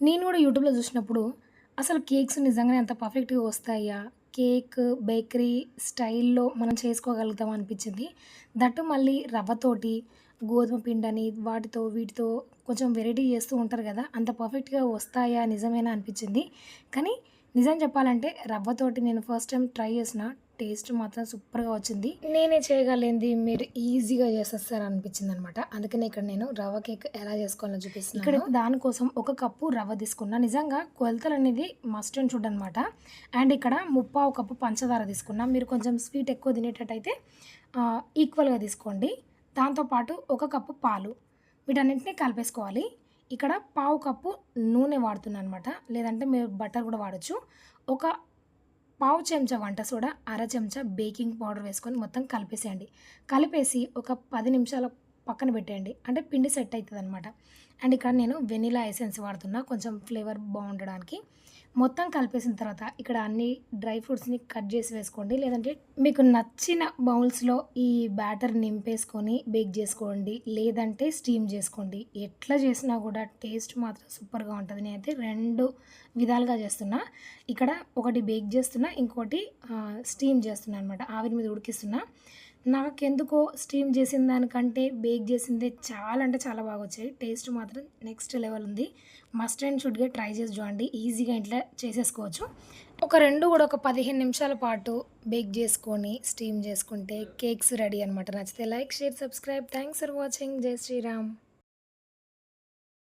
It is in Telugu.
నేను గూడా యూట్యూబ్‌లో జూసినప్పుడు అసలు కేక్స్ నిజంగానే అంత పర్ఫెక్ట్‌గా వస్తాయా? కేక్ బేకరీ స్టైల్‌లో మనం చేసుకోగలుగుతామా అనిపిచ్చింది. దట్టు మళ్ళీ రవ్వతోటి, గోధుమ పిండని వాటితో వీటితో కొంచెం వెరైటీ జేస్తూ ఉంటారు గదా! అంత పర్ఫెక్ట్‌గా వస్తాయా? నిజమేనా అనిపిచ్చింది. కానీ నిజం చెప్పాలంటే రవ్వతోటి నేను ఫస్ట్ టైమ్ ట్రై చేసిన. టేస్ట్ మాత్రం సూపర్‌గా వచ్చింది. నేనే చేయగలిగింది మీరు ఈజీగా చేసేస్తారనిపించిందనమాట. అందుకనే ఇక్కడ నేను రవ్వ కేక్ ఎలా చేసుకోవాలో చూపిస్తున్నాను. ఇక్కడైతే దానికోసం ఒక కప్పు రవ్వ తీసుకున్నా. నిజంగా కొలతలనేది మస్ట్ అండ్ షుడ్ అనమాట. అండ్ ఇక్కడ ముప్పావు కప్పు పంచదార తీసుకున్నా. మీరు కొంచెం స్వీట్ ఎక్కువ తినేటట్టయితే ఈక్వల్‌గా తీసుకోండి. దాంతో పాటు ఒక కప్పు పాలు. వీటన్నింటిని కలిపేసుకోవాలి. ఇక్కడ పావు కప్పు నూనె వాడుతున్నాననమాట. లేదంటే మీరు బటర్ కూడా వాడొచ్చు. ఒక పావు చెంచా వంట సోడా, అర చెంచా బేకింగ్ పౌడర్ వేసుకొని మొత్తం కలిపేసేయండి. కలిపేసి ఒక 10 నిమిషాలు పక్కన పెట్టేయండి. అంటే పిండి సెట్ అయితదనమాట. అండ్ ఇక్కడ నేను వెనిలా ఎసెన్స్ వాడుతున్నా కొంచెం ఫ్లేవర్ బావుండడానికి. మొత్తం కలిపేసిన తర్వాత ఇక్కడ అన్ని డ్రై ఫ్రూట్స్‌ని కట్ జేసి వేసుకోండి. లేదంటే మీకు నచ్చిన బౌల్స్‌లో ఈ బ్యాటర్ నింపేసుకొని బేక్ జేసుకోండి. లేదంటే స్టీమ్ జేసుకోండి. ఎట్లా చేసినా గూడా టేస్ట్ మాత్రం సూపర్‌గా ఉంటది. నేనైతే 2 విధాలుగా చేస్తున్నా. ఇక్కడ ఒకటి బేక్ చేస్తున్నా. ఇంకోటి స్టీమ్ చేస్తున్నా అనమాట. ఆవిరి మీద ఉడికిస్తున్నా. నాకెందుకో స్టీమ్ చేసిన దానికంటే బేక్ చేసిందే చాలా అంటే చాలా బాగొచ్చాయి. టేస్ట్ మాత్రం నెక్స్ట్ లెవెల్ ఉంది. మస్ట్ అండ్ షుడ్‌గా ట్రై చేసి చూడండి. ఈజీగా ఇంట్లో చేసేసుకోవచ్చు. ఒక 2 కూడా ఒక 15 నిమిషాల పాటు బేక్ చేసుకొని, స్టీమ్ చేసుకుంటే కేక్స్ రెడీ అనమాట. నచ్చితే like, share, subscribe. Thanks for watching. జై శ్రీరామ్.